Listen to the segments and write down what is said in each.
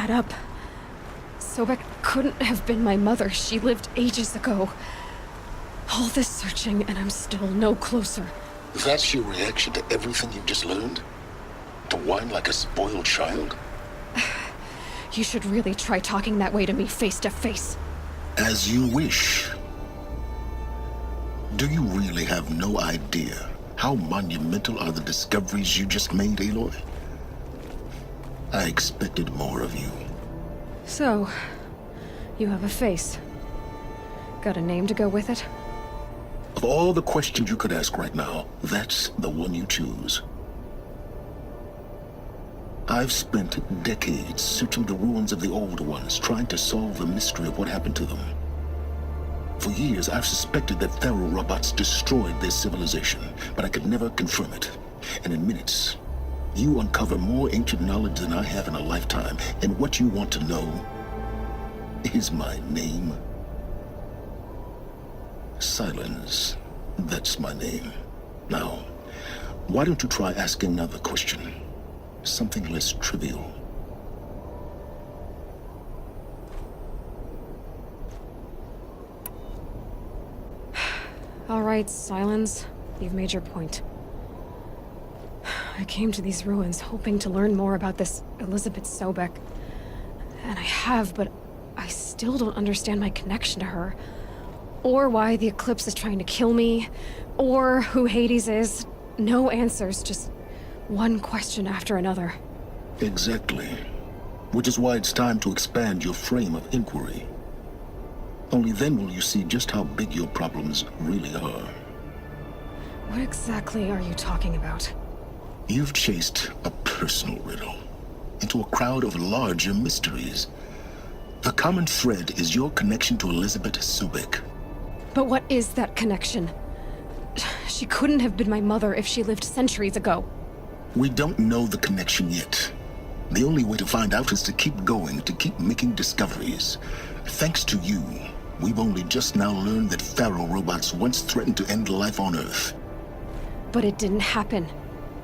add up. Sobek couldn't have been my mother. She lived ages ago. All this searching, and I'm still no closer. That's your reaction to everything you've just learned? To whine like a spoiled child? You should really try talking that way to me face to face. As you wish. Do you really have no idea how monumental are the discoveries you just made, Aloy? I expected more of you. So, you have a face. Got a name to go with it? Of all the questions you could ask right now, that's the one you choose. I've spent decades searching the ruins of the old ones, trying to solve the mystery of what happened to them. For years, I've suspected that Faro robots destroyed their civilization, but I could never confirm it. And in minutes, you uncover more ancient knowledge than I have in a lifetime, and what you want to know is my name. Silence. That's my name. Now, why don't you try asking another question? Something less trivial. All right, Silence. You've made your point. I came to these ruins hoping to learn more about this Elizabeth Sobek. And I have, but I still don't understand my connection to her. Or why the Eclipse is trying to kill me. Or who Hades is. No answers, just one question after another. Exactly. Which is why it's time to expand your frame of inquiry. Only then will you see just how big your problems really are. What exactly are you talking about? You've chased a personal riddle into a crowd of larger mysteries. The common thread is your connection to Elizabeth Sobek. But what is that connection? She couldn't have been my mother if she lived centuries ago. We don't know the connection yet. The only way to find out is to keep going, to keep making discoveries. Thanks to you, we've only just now learned that Faro robots once threatened to end life on Earth. But it didn't happen.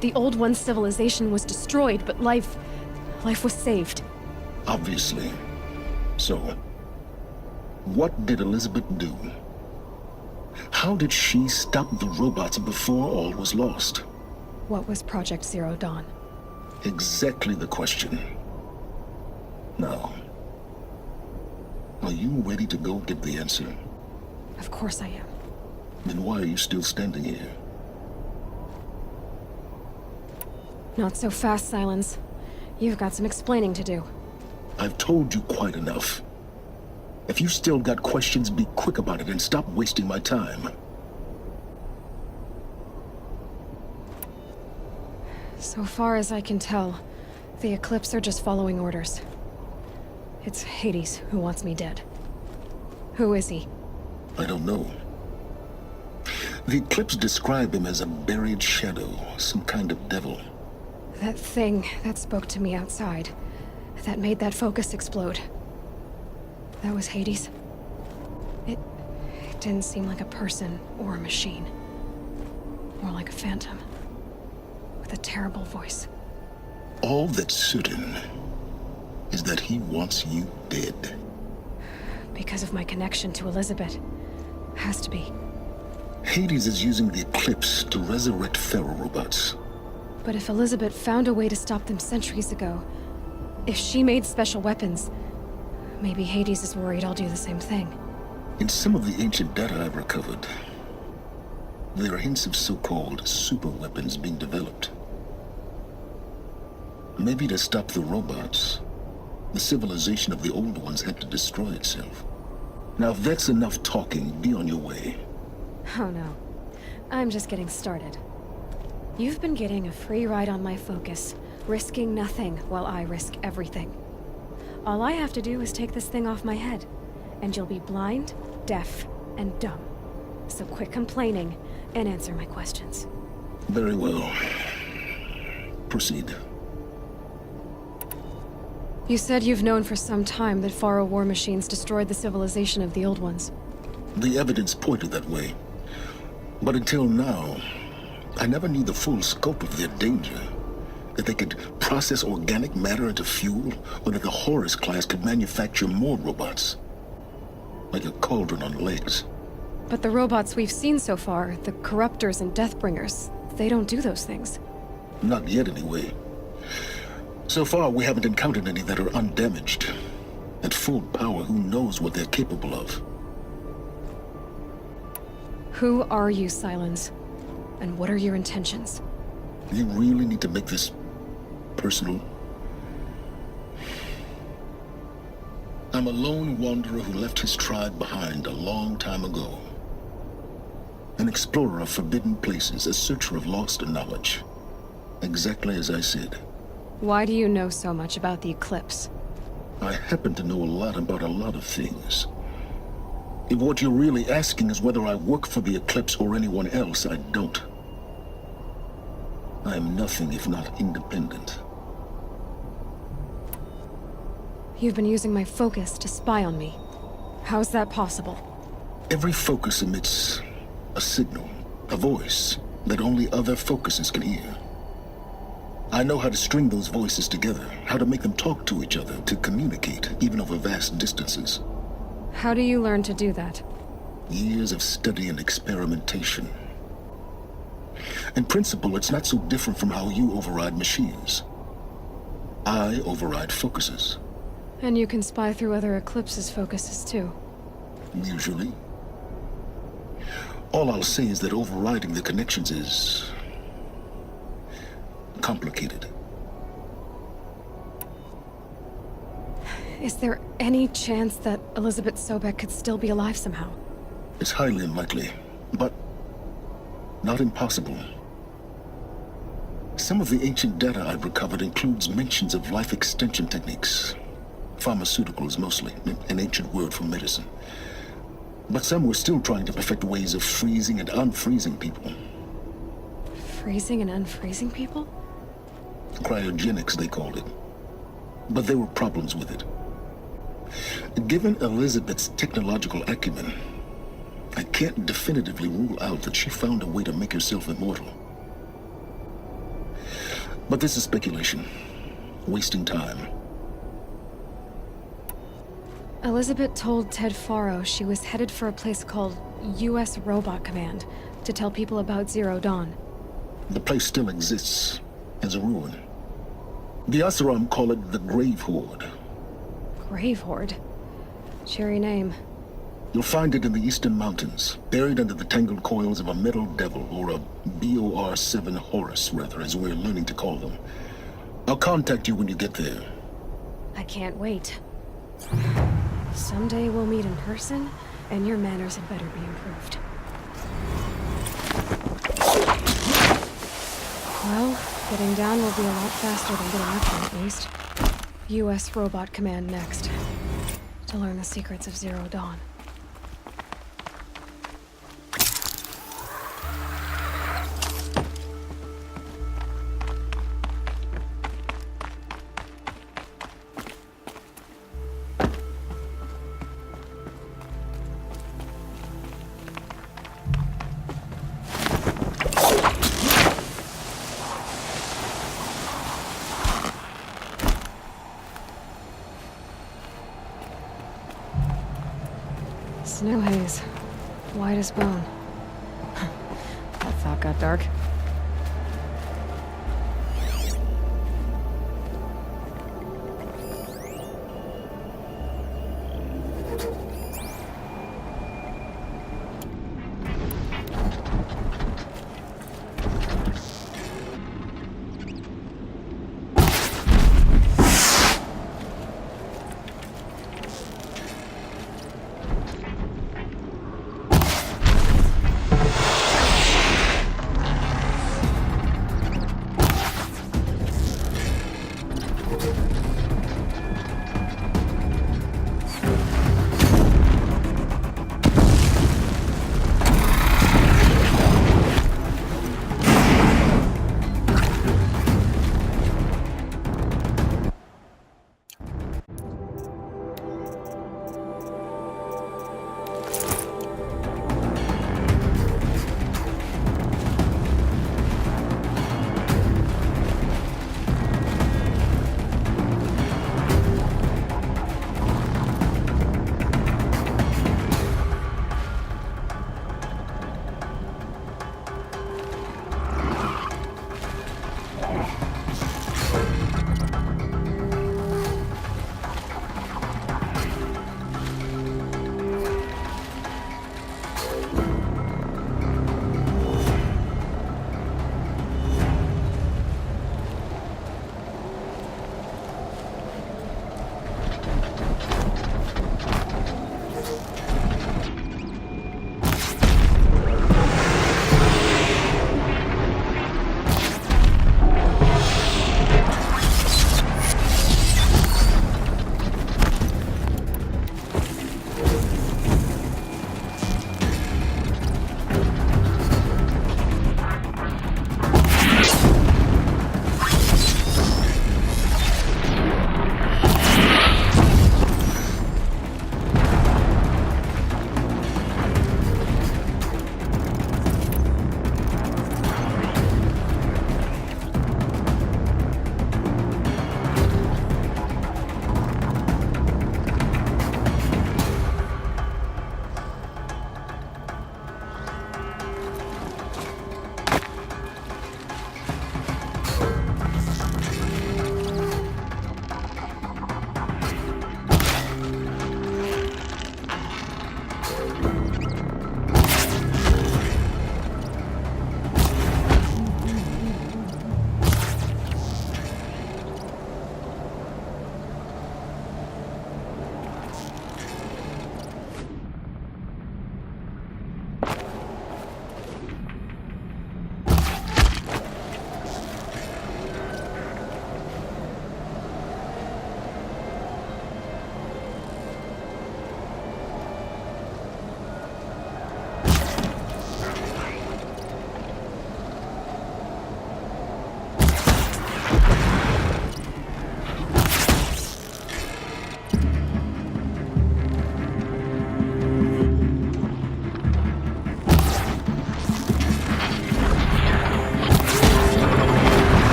The Old One's civilization was destroyed, but life was saved. Obviously. So, what did Elizabeth do? How did she stop the robots before all was lost? What was Project Zero Dawn? Exactly the question. Now, are you ready to go get the answer? Of course I am. Then why are you still standing here? Not so fast, Silence. You've got some explaining to do. I've told you quite enough. If you still got questions, be quick about it and stop wasting my time. So far as I can tell, the Eclipse are just following orders. It's Hades who wants me dead. Who is he? I don't know. The Eclipse describe him as a buried shadow, some kind of devil. That thing that spoke to me outside, that made that focus explode. That was Hades. It didn't seem like a person or a machine. More like a phantom. With a terrible voice. All that's certain is that he wants you dead. Because of my connection to Elizabeth. Has to be. Hades is using the Eclipse to resurrect Faro robots. But if Elizabeth found a way to stop them centuries ago, if she made special weapons, maybe Hades is worried I'll do the same thing. In some of the ancient data I've recovered, there are hints of so-called super weapons being developed. Maybe to stop the robots, the civilization of the old ones had to destroy itself. Now, if that's enough talking, be on your way. Oh no. I'm just getting started. You've been getting a free ride on my focus, risking nothing while I risk everything. All I have to do is take this thing off my head, and you'll be blind, deaf, and dumb. So quit complaining and answer my questions. Very well. Proceed. You said you've known for some time that Faro war machines destroyed the civilization of the old ones. The evidence pointed that way. But until now, I never knew the full scope of their danger. That they could process organic matter into fuel, or that the Horus class could manufacture more robots. Like a cauldron on legs. But the robots we've seen so far, the Corruptors and Deathbringers, they don't do those things. Not yet, anyway. So far, we haven't encountered any that are undamaged. At full power, who knows what they're capable of? Who are you, Sylens? And what are your intentions? You really need to make this personal? I'm a lone wanderer who left his tribe behind a long time ago. An explorer of forbidden places, a searcher of lost knowledge. Exactly as I said. Why do you know so much about the Eclipse? I happen to know a lot about a lot of things. If what you're really asking is whether I work for the Eclipse or anyone else, I don't. I am nothing if not independent. You've been using my focus to spy on me. How's that possible? Every focus emits a signal, a voice that only other focuses can hear. I know how to string those voices together, how to make them talk to each other, to communicate, even over vast distances. How do you learn to do that? Years of study and experimentation. In principle, it's not so different from how you override machines. I override focuses. And you can spy through other Eclipse's focuses too. Usually. All I'll say is that overriding the connections is complicated. Is there any chance that Elizabeth Sobek could still be alive somehow? It's highly unlikely, but not impossible. Some of the ancient data I've recovered includes mentions of life extension techniques. Pharmaceuticals mostly, an ancient word for medicine. But some were still trying to perfect ways of freezing and unfreezing people. Freezing and unfreezing people? Cryogenics, they called it. But there were problems with it. Given Elizabeth's technological acumen, I can't definitively rule out that she found a way to make herself immortal. But this is speculation. Wasting time. Elizabeth told Ted Faro she was headed for a place called U.S. Robot Command to tell people about Zero Dawn. The place still exists as a ruin. The Oseram call it the Grave Horde. Grave Horde? Cheery name. You'll find it in the Eastern Mountains, buried under the tangled coils of a metal devil, or a BOR-7 Horus, rather, as we're learning to call them. I'll contact you when you get there. I can't wait. Someday we'll meet in person, and your manners had better be improved. Well, getting down will be a lot faster than getting up there, at least. U.S. Robot Command next. To learn the secrets of Zero Dawn. Snow haze. White as bone. That thought got dark.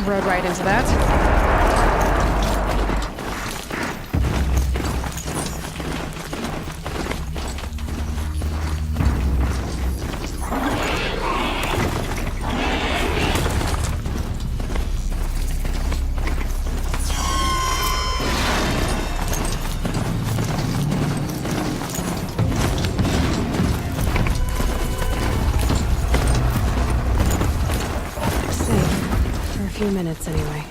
rode right into that. Safe. For a few minutes, anyway.